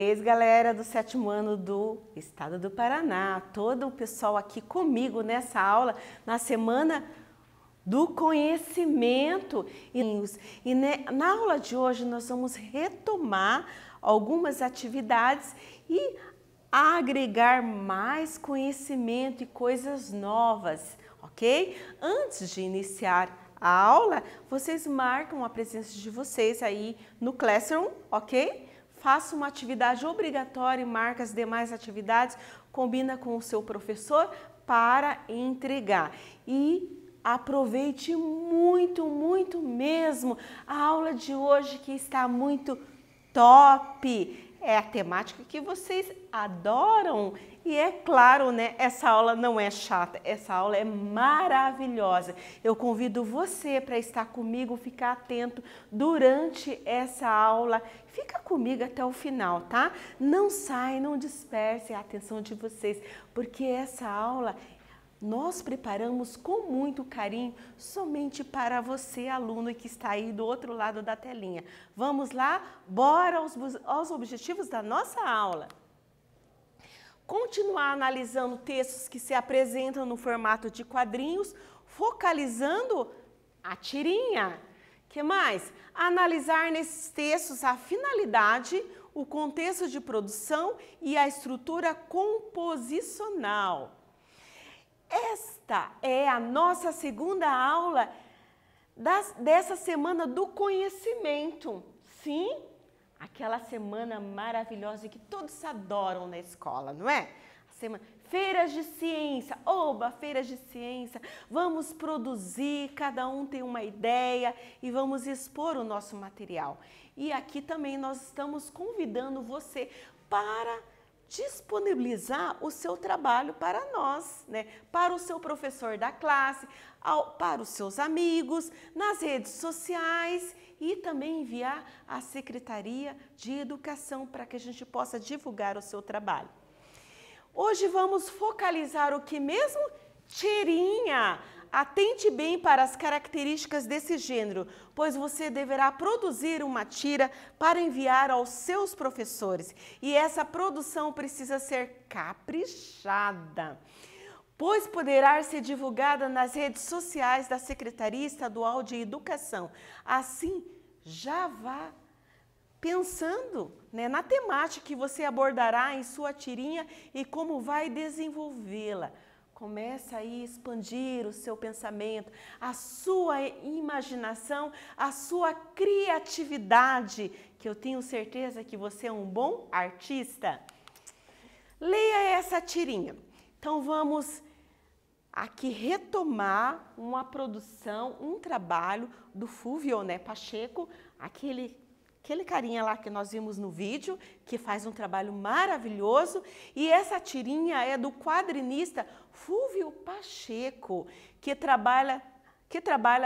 Galera do 7º ano do Estado do Paraná, todo o pessoal aqui comigo nessa aula, na Semana do Conhecimento. Na aula de hoje nós vamos retomar algumas atividades e agregar mais conhecimento e coisas novas, ok? Antes de iniciar a aula, vocês marcam a presença de vocês aí no Classroom, ok? Faça uma atividade obrigatória e marque as demais atividades, combina com o seu professor para entregar. E aproveite muito, muito mesmo a aula de hoje, que está muito top. É a temática que vocês adoram e é claro, né? Essa aula não é chata, essa aula é maravilhosa. Eu convido você para estar comigo, ficar atento durante essa aula. Fica comigo até o final, tá? Não sai, não disperse a atenção de vocês, porque essa aula nós preparamos com muito carinho somente para você, aluno que está aí do outro lado da telinha. Vamos lá? Bora aos objetivos da nossa aula. Continuar analisando textos que se apresentam no formato de quadrinhos, focalizando a tirinha. Que mais? Analisar nesses textos a finalidade, o contexto de produção e a estrutura composicional. Esta é a nossa segunda aula dessa Semana do Conhecimento. Sim, aquela semana maravilhosa que todos adoram na escola, não é? Feiras de ciência, oba, feiras de ciência, vamos produzir, cada um tem uma ideia e vamos expor o nosso material. E aqui também nós estamos convidando você para disponibilizar o seu trabalho para nós, né? Para o seu professor da classe, para os seus amigos, nas redes sociais e também enviar à Secretaria de Educação para que a gente possa divulgar o seu trabalho. Hoje vamos focalizar o que mesmo? Tirinha! Atente bem para as características desse gênero, pois você deverá produzir uma tira para enviar aos seus professores. E essa produção precisa ser caprichada, pois poderá ser divulgada nas redes sociais da Secretaria Estadual de Educação. Assim, já vá pensando, né, na temática que você abordará em sua tirinha e como vai desenvolvê-la. Começa aí a expandir o seu pensamento, a sua imaginação, a sua criatividade, que eu tenho certeza que você é um bom artista. Leia essa tirinha. Então vamos aqui retomar uma produção, um trabalho do Fúvio, né, Pacheco, aquele carinha lá que nós vimos no vídeo, que faz um trabalho maravilhoso. E essa tirinha é do quadrinista Fúvio Pacheco, que trabalha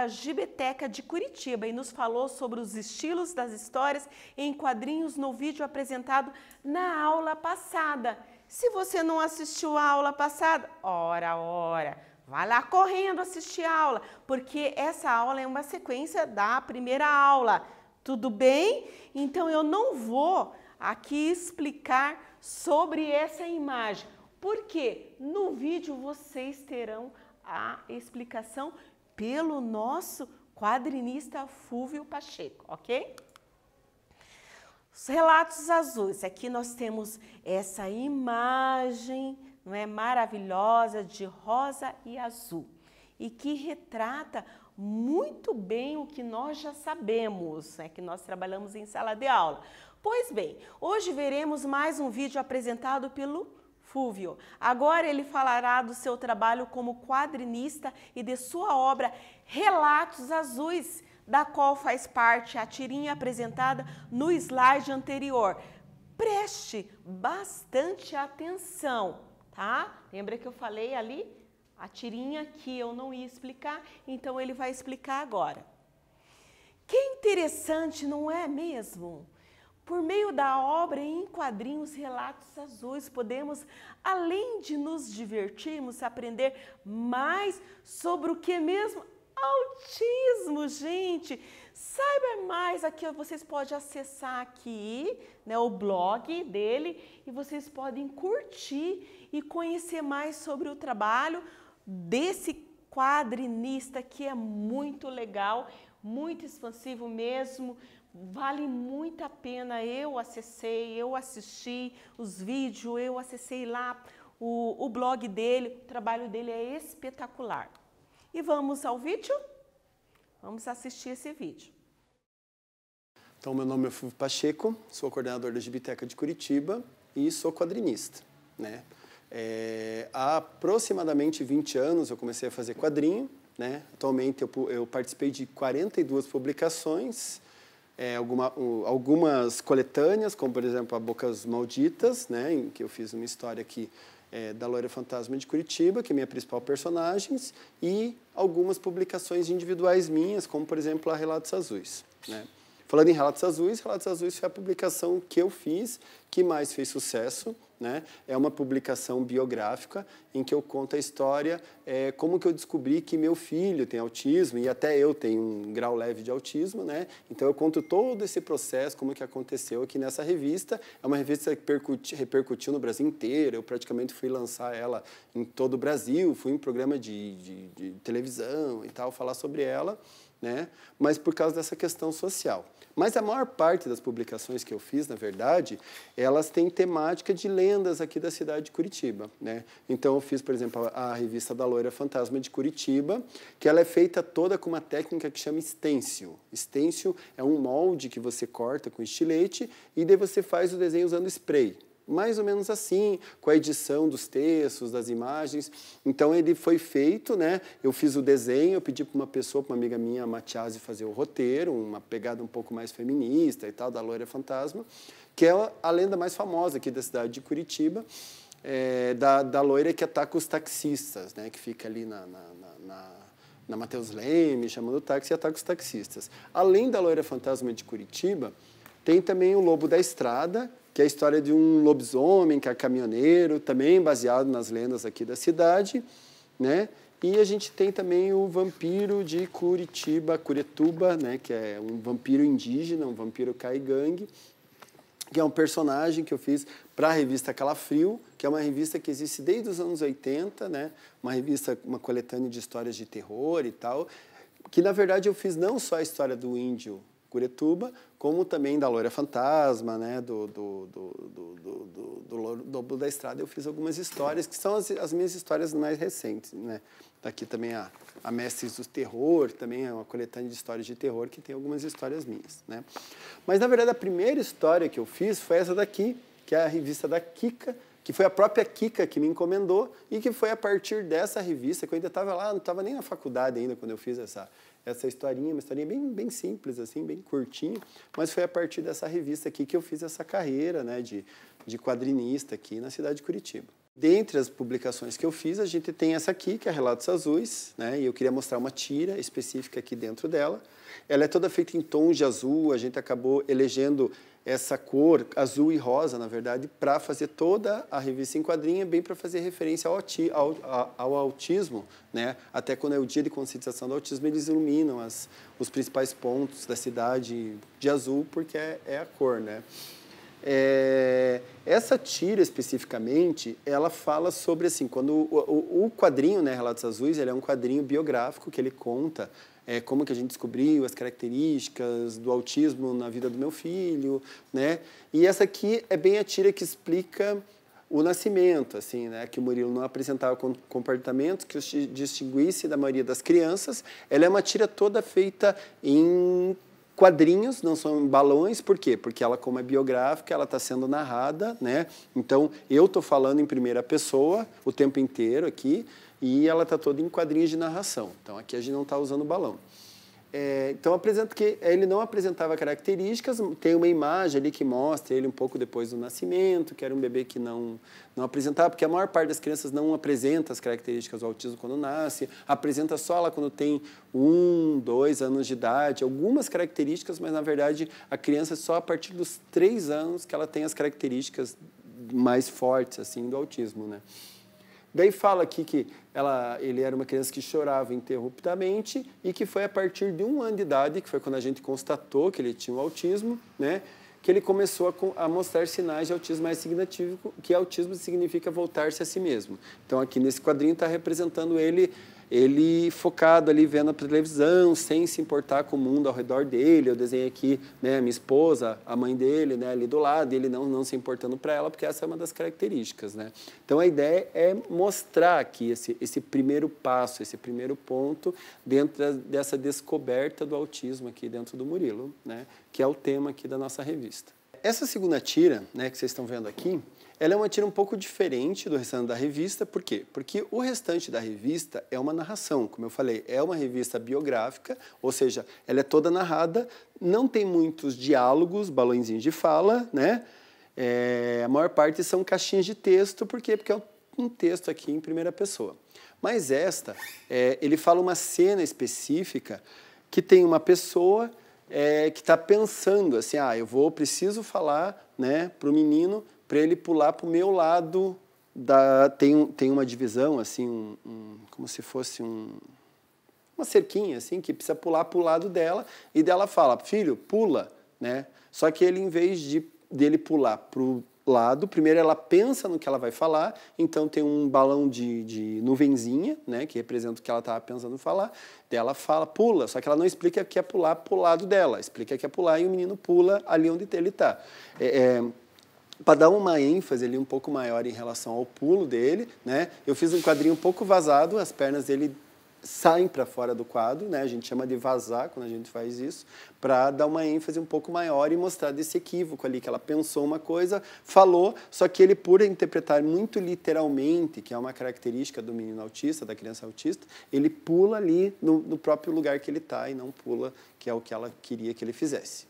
a Gibeteca de Curitiba e nos falou sobre os estilos das histórias em quadrinhos no vídeo apresentado na aula passada. Se você não assistiu a aula passada, ora, vai lá correndo assistir a aula, porque essa aula é uma sequência da primeira aula. Tudo bem? Então eu não vou aqui explicar sobre essa imagem, porque no vídeo vocês terão a explicação pelo nosso quadrinista Fúvio Pacheco, ok? Os relatos azuis, aqui nós temos essa imagem, não é, maravilhosa de rosa e azul e que retrata muito bem o que nós já sabemos, que nós trabalhamos em sala de aula. Pois bem, hoje veremos mais um vídeo apresentado pelo Fúvio. Agora ele falará do seu trabalho como quadrinista e de sua obra Relatos Azuis, da qual faz parte a tirinha apresentada no slide anterior. Preste bastante atenção, tá? Lembra que eu falei ali? A tirinha que eu não ia explicar, então ele vai explicar agora. Que interessante, não é mesmo? Por meio da obra em quadrinhos Relatos Azuis, podemos, além de nos divertirmos, aprender mais sobre o que mesmo? Autismo, gente! Saiba mais aqui, vocês podem acessar aqui, né, o blog dele e vocês podem curtir e conhecer mais sobre o trabalho desse quadrinista que é muito legal, muito expansivo mesmo, vale muito a pena. Eu acessei, eu assisti os vídeos, eu acessei lá o blog dele, o trabalho dele é espetacular. E vamos ao vídeo? Vamos assistir esse vídeo. Então, meu nome é Fulvio Pacheco, sou coordenador da Gibiteca de Curitiba e sou quadrinista, né? Há aproximadamente 20 anos eu comecei a fazer quadrinho, né? Atualmente eu participei de 42 publicações, algumas coletâneas, como por exemplo a Bocas Malditas, né? Em que eu fiz uma história aqui da Loira Fantasma de Curitiba, que é minha principal personagem, e algumas publicações individuais minhas, como por exemplo a Relatos Azuis, né? Falando em Relatos Azuis foi a publicação que eu fiz que mais fez sucesso, né? É uma publicação biográfica em que eu conto a história, como que eu descobri que meu filho tem autismo e até eu tenho um grau leve de autismo, né? Então eu conto todo esse processo, como que aconteceu aqui nessa revista. É uma revista que repercutiu no Brasil inteiro, eu praticamente fui lançar ela em todo o Brasil, fui em programa de televisão e tal, falar sobre ela, né? Mas por causa dessa questão social. Mas a maior parte das publicações que eu fiz, na verdade, elas têm temática de lendas aqui da cidade de Curitiba, né? Então eu fiz, por exemplo, a revista da Loira Fantasma de Curitiba, que ela é feita toda com uma técnica que chama stencil. Stencil é um molde que você corta com estilete e daí você faz o desenho usando spray. Mais ou menos assim, com a edição dos textos, das imagens. Então, ele foi feito, né? Eu fiz o desenho, eu pedi para uma pessoa, para uma amiga minha, a Matiasi, fazer o roteiro, uma pegada um pouco mais feminista e tal, da Loira Fantasma, que é a lenda mais famosa aqui da cidade de Curitiba, da loira que ataca os taxistas, né? Que fica ali na Mateus Leme, chamando o táxi, e ataca os taxistas. Além da Loira Fantasma de Curitiba, tem também o Lobo da Estrada, que é a história de um lobisomem que é caminhoneiro, também baseado nas lendas aqui da cidade, né? E a gente tem também o Vampiro de Curetuba, né? Que é um vampiro indígena, um vampiro caigangue, que é um personagem que eu fiz para a revista Calafrio, que é uma revista que existe desde os anos 80, né? Uma revista, uma coletânea de histórias de terror e tal, que na verdade eu fiz não só a história do índio Curetuba, como também da Loira Fantasma, né, do Lobo da Estrada. Eu fiz algumas histórias, que são as minhas histórias mais recentes, né? Daqui também a Mestres do Terror, também é uma coletânea de histórias de terror, que tem algumas histórias minhas, né? Mas, na verdade, a primeira história que eu fiz foi essa daqui, que é a revista da Kika, que foi a própria Kika que me encomendou, e que foi a partir dessa revista, que eu ainda estava lá, não estava nem na faculdade ainda, quando eu fiz essa historinha, uma historinha bem simples, assim, bem curtinha, mas foi a partir dessa revista aqui que eu fiz essa carreira, né, de quadrinista aqui na cidade de Curitiba. Dentre as publicações que eu fiz, a gente tem essa aqui, que é Relatos Azuis, né, e eu queria mostrar uma tira específica aqui dentro dela. Ela é toda feita em tons de azul, a gente acabou elegendo essa cor, azul e rosa, na verdade, para fazer toda a revista em quadrinho, bem para fazer referência ao autismo, né? Até quando é o dia de conscientização do autismo, eles iluminam os principais pontos da cidade de azul, porque é a cor, né? Essa tira, especificamente, ela fala sobre, assim, quando o quadrinho, né, Relatos Azuis, ele é um quadrinho biográfico que ele conta como que a gente descobriu as características do autismo na vida do meu filho, né? E essa aqui é bem a tira que explica o nascimento, assim, né? Que o Murilo não apresentava comportamentos que os distinguisse da maioria das crianças. Ela é uma tira toda feita em quadrinhos, não são balões. Por quê? Porque ela, como é biográfica, ela está sendo narrada, né? Então, eu estou falando em primeira pessoa o tempo inteiro aqui, e ela está toda em quadrinhos de narração. Então, aqui a gente não está usando balão. Então, apresento que ele não apresentava características, tem uma imagem ali que mostra ele um pouco depois do nascimento, que era um bebê que não apresentava, porque a maior parte das crianças não apresenta as características do autismo quando nasce, apresenta só lá quando tem 1, 2 anos de idade, algumas características, mas, na verdade, a criança só a partir dos 3 anos que ela tem as características mais fortes assim, do autismo, né? Daí fala aqui que ele era uma criança que chorava interruptamente e que foi a partir de 1 ano de idade, que foi quando a gente constatou que ele tinha o autismo, né, que ele começou a mostrar sinais de autismo mais significativo, que autismo significa voltar-se a si mesmo. Então, aqui nesse quadrinho está representando ele focado ali vendo a televisão, sem se importar com o mundo ao redor dele. Eu desenhei aqui, né, minha esposa, a mãe dele, né, ali do lado, e ele não se importando para ela, porque essa é uma das características, né? Então, a ideia é mostrar aqui esse primeiro passo, esse primeiro ponto dentro dessa descoberta do autismo aqui dentro do Murilo, né, que é o tema aqui da nossa revista. Essa segunda tira, né, que vocês estão vendo aqui, ela é uma tira um pouco diferente do restante da revista. Por quê? Porque o restante da revista é uma narração, como eu falei, é uma revista biográfica, ou seja, ela é toda narrada, não tem muitos diálogos, balõezinhos de fala, né? A maior parte são caixinhas de texto, por quê? Porque é um texto aqui em primeira pessoa. Mas ele fala uma cena específica que tem uma pessoa que está pensando assim, preciso falar, né, para o menino, para ele pular para o meu lado, tem uma divisão, assim, como se fosse uma cerquinha, assim, que precisa pular para o lado dela, e dela fala, filho, pula, né? Só que ele, em vez dele pular para o lado, primeiro ela pensa no que ela vai falar, então tem um balão de nuvenzinha, né, que representa o que ela estava pensando falar, daí ela fala, pula, só que ela não explica que é pular para o lado dela, explica que é pular e o menino pula ali onde ele está. Para dar uma ênfase ali um pouco maior em relação ao pulo dele, né, eu fiz um quadrinho um pouco vazado, as pernas dele saem para fora do quadro, né, a gente chama de vazar quando a gente faz isso, para dar uma ênfase um pouco maior e mostrar desse equívoco ali, que ela pensou uma coisa, falou, só que ele, por interpretar muito literalmente, que é uma característica do menino autista, da criança autista, ele pula ali no próprio lugar que ele está e não pula, que é o que ela queria que ele fizesse.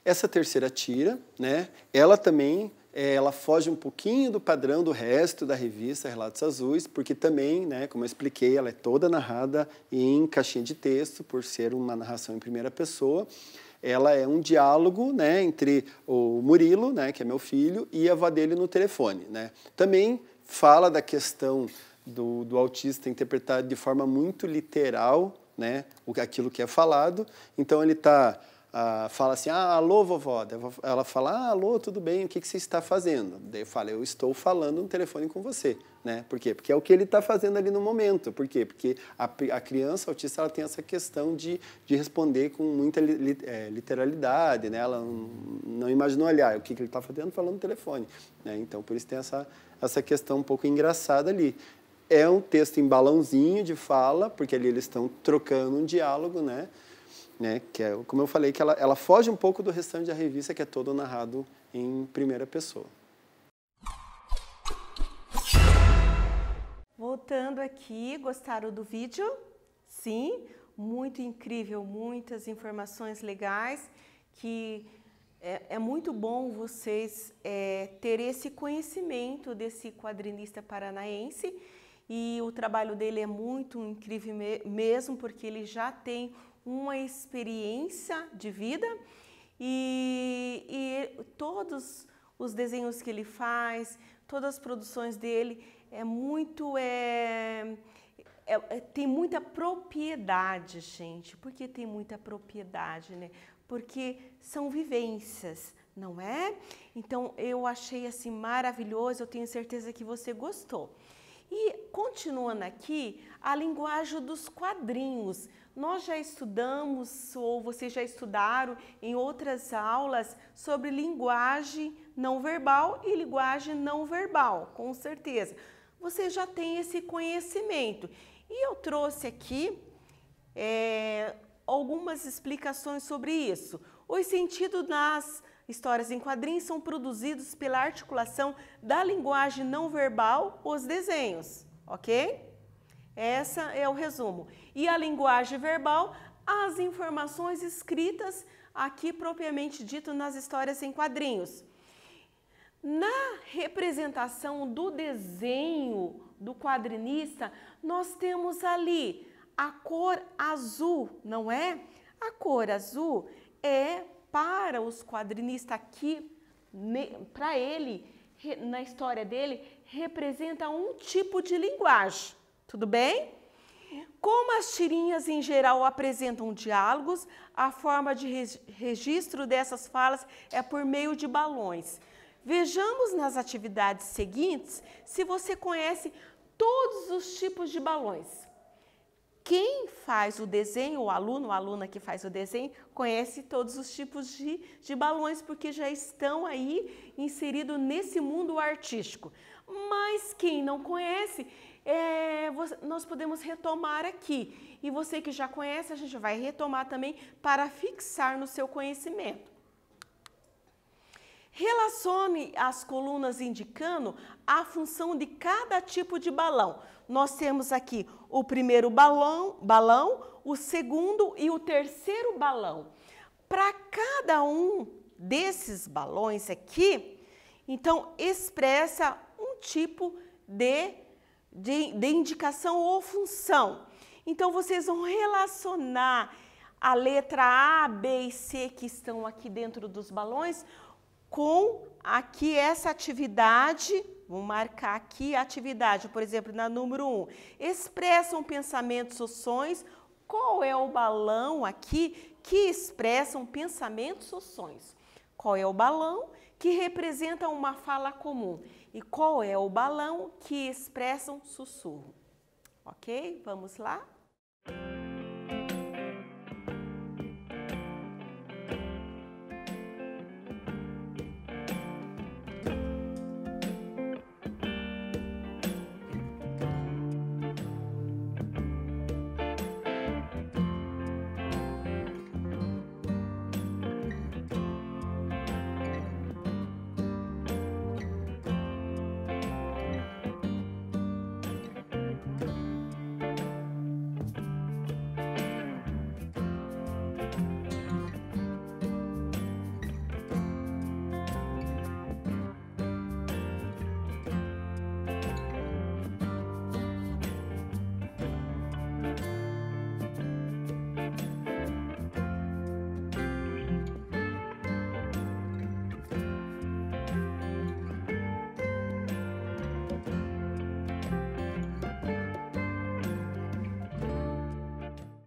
Essa terceira tira, né, ela também ela foge um pouquinho do padrão do resto da revista Relatos Azuis, porque também, né, como eu expliquei, ela é toda narrada em caixinha de texto, por ser uma narração em primeira pessoa. Ela é um diálogo, né, entre o Murilo, né, que é meu filho, e a avó dele no telefone, né. Também fala da questão do autista interpretado de forma muito literal, né, aquilo que é falado. Então, ele fala assim, alô, vovó. Ela fala, alô, tudo bem, o que você está fazendo? Daí eu falo, eu estou falando no telefone com você. Né? Por quê? Porque é o que ele está fazendo ali no momento. Por quê? Porque a criança autista ela tem essa questão de responder com muita literalidade. Né? Ela não imaginou, olhar o que ele está fazendo falando no telefone. Né? Então, por isso tem essa questão um pouco engraçada ali. É um texto em balãozinho de fala, porque ali eles estão trocando um diálogo, né? Que é, como eu falei, que ela foge um pouco do restante da revista, que é todo narrado em primeira pessoa. Voltando aqui, gostaram do vídeo? Sim, muito incrível, muitas informações legais, que é muito bom vocês ter esse conhecimento desse quadrinista paranaense, e o trabalho dele é muito incrível mesmo, porque ele já tem uma experiência de vida e todos os desenhos que ele faz, todas as produções dele tem muita propriedade, gente. Por que tem muita propriedade, né? Porque são vivências, não é? Então, eu achei assim maravilhoso, eu tenho certeza que você gostou. E continuando aqui, a linguagem dos quadrinhos. Nós já estudamos, ou vocês já estudaram em outras aulas, sobre linguagem não verbal e linguagem não verbal, com certeza. Você já tem esse conhecimento. E eu trouxe aqui algumas explicações sobre isso. Os sentidos nas histórias em quadrinhos são produzidos pela articulação da linguagem não verbal, os desenhos, ok? Esse é o resumo. E a linguagem verbal, as informações escritas aqui propriamente dito nas histórias em quadrinhos. Na representação do desenho do quadrinista, nós temos ali a cor azul, não é? A cor azul é para os quadrinistas aqui, para ele, na história dele, representa um tipo de linguagem. Tudo bem? Como as tirinhas em geral apresentam diálogos, a forma de registro dessas falas é por meio de balões. Vejamos nas atividades seguintes se você conhece todos os tipos de balões. Quem faz o desenho, o aluno ou a aluna que faz o desenho, conhece todos os tipos de balões, porque já estão aí inseridos nesse mundo artístico. Mas quem não conhece, nós podemos retomar aqui. E você que já conhece, a gente vai retomar também para fixar no seu conhecimento. Relacione as colunas indicando a função de cada tipo de balão. Nós temos aqui o primeiro balão, o segundo e o terceiro balão. Para cada um desses balões aqui, então expressa um tipo de indicação ou função. Então vocês vão relacionar a letra A, B e C que estão aqui dentro dos balões com aqui essa atividade. Vou marcar aqui a atividade, por exemplo, na número 1. Expressam pensamentos ou sonhos. Qual é o balão aqui que expressam pensamentos ou sonhos? Qual é o balão que representa uma fala comum? E qual é o balão que expressa um sussurro? Ok? Vamos lá?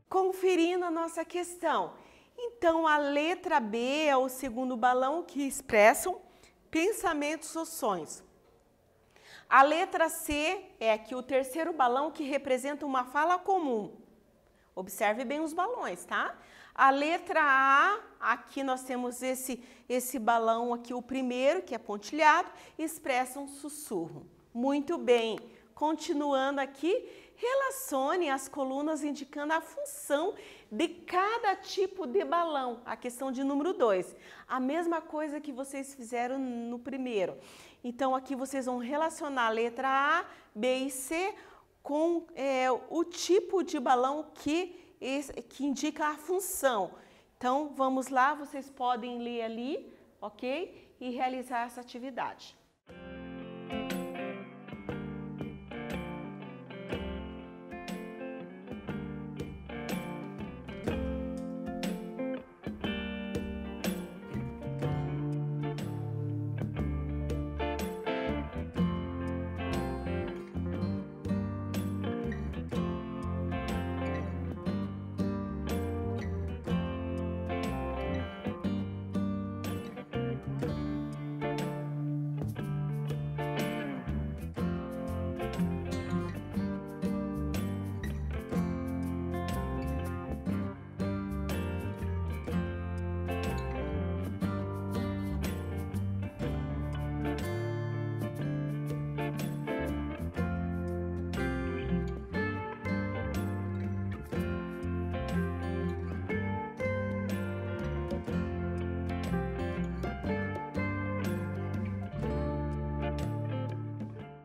Conferindo a nossa questão. Então, a letra B é o segundo balão que expressam pensamentos ou sonhos. A letra C é aqui o terceiro balão que representa uma fala comum. Observe bem os balões, tá? A letra A, aqui nós temos esse balão aqui, o primeiro, que é pontilhado, expressa um sussurro. Muito bem. Continuando aqui, relacione as colunas indicando a função de cada tipo de balão. A questão de número 2. A mesma coisa que vocês fizeram no primeiro. Então, aqui vocês vão relacionar a letra A, B e C com o tipo de balão que indica a função. Então, vamos lá, vocês podem ler ali, ok? E realizar essa atividade.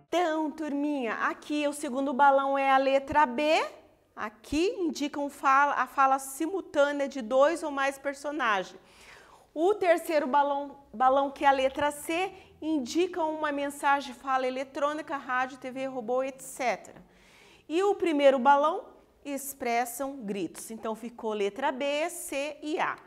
Então, turminha, aqui o segundo balão é a letra B. Aqui indicam a fala simultânea de 2 ou mais personagens. O terceiro balão, que é a letra C, indica uma mensagem de fala eletrônica, rádio, TV, robô, etc. E o primeiro balão expressam gritos. Então, ficou letra B, C e A.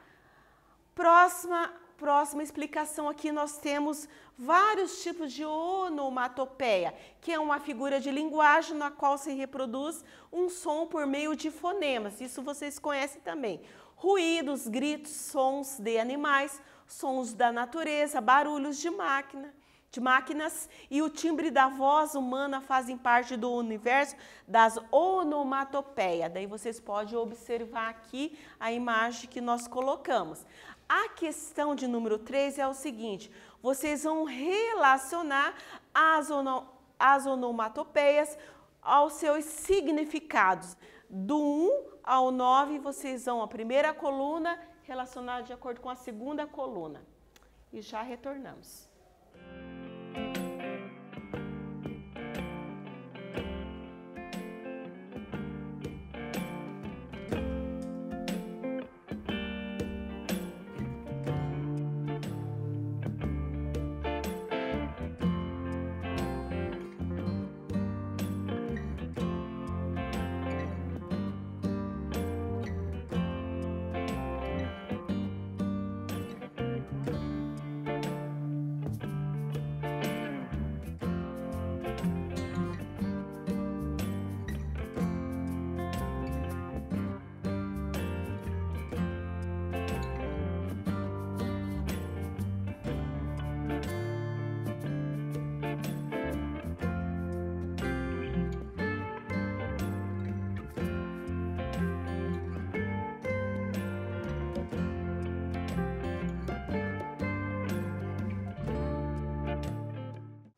próxima explicação aqui nós temos vários tipos de onomatopeia, que é uma figura de linguagem na qual se reproduz um som por meio de fonemas. Isso vocês conhecem também. Ruídos, gritos, sons de animais, sons da natureza, barulhos de máquinas e o timbre da voz humana fazem parte do universo das onomatopeias. Daí vocês podem observar aqui a imagem que nós colocamos. A questão de número 3 é o seguinte, vocês vão relacionar as onomatopeias aos seus significados. Do 1 ao 9, vocês vão a primeira coluna relacionar de acordo com a segunda coluna. E já retornamos.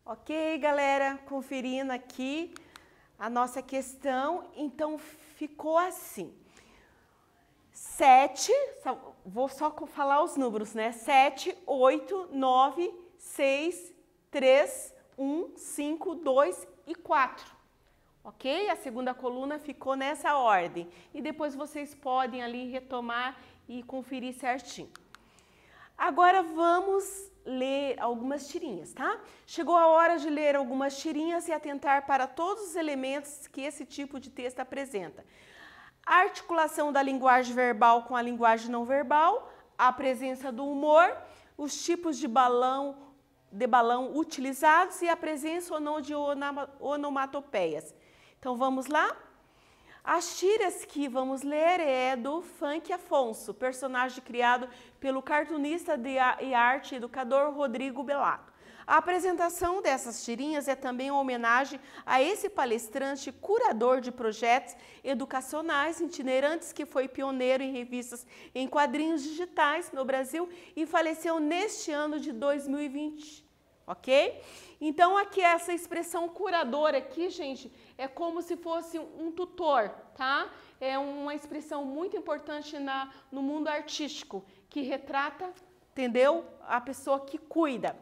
Ok, galera, conferindo aqui a nossa questão, então ficou assim. 7, vou só falar os números, né? 7, 8, 9, 6, 3, 1, 5, 2 e 4. Ok? A segunda coluna ficou nessa ordem. E depois vocês podem ali retomar e conferir certinho. Agora vamos ler algumas tirinhas, tá? Chegou a hora de ler algumas tirinhas e atentar para todos os elementos que esse tipo de texto apresenta. A articulação da linguagem verbal com a linguagem não verbal, a presença do humor, os tipos de balão utilizados e a presença ou não de onomatopeias. Então vamos lá? As tiras que vamos ler é do Funk Afonso, personagem criado pelo cartunista e arte educador Rodrigo Bellato. A apresentação dessas tirinhas é também uma homenagem a esse palestrante curador de projetos educacionais itinerantes que foi pioneiro em revistas em quadrinhos digitais no Brasil e faleceu neste ano de 2020, ok? Então aqui essa expressão curador aqui, gente, é como se fosse um tutor, tá? É uma expressão muito importante no mundo artístico, que retrata, entendeu? A pessoa que cuida.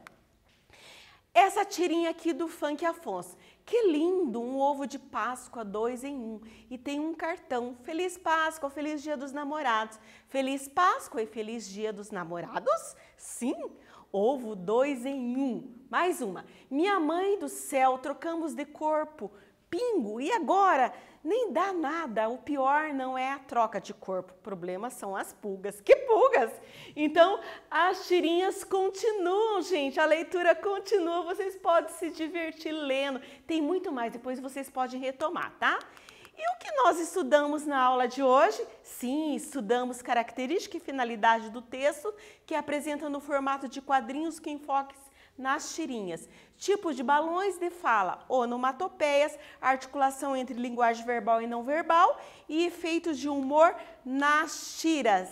Essa tirinha aqui do Funk Afonso. Que lindo, um ovo de Páscoa 2 em 1. E tem um cartão. Feliz Páscoa, Feliz Dia dos Namorados. Feliz Páscoa e Feliz Dia dos Namorados? Sim, ovo 2 em 1. Mais uma. Minha mãe do céu, trocamos de corpo. Pingo, e agora? Nem dá nada, o pior não é a troca de corpo, o problema são as pulgas. Que pulgas? Então, as tirinhas continuam, gente, a leitura continua, vocês podem se divertir lendo. Tem muito mais, depois vocês podem retomar, tá? E o que nós estudamos na aula de hoje? Sim, estudamos característica e finalidade do texto, que apresenta no formato de quadrinhos que enfoque nas tirinhas, tipos de balões de fala, onomatopeias, articulação entre linguagem verbal e não verbal e efeitos de humor nas tiras.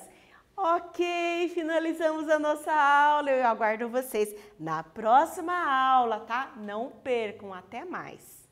Ok, finalizamos a nossa aula, eu aguardo vocês na próxima aula, tá? Não percam, até mais!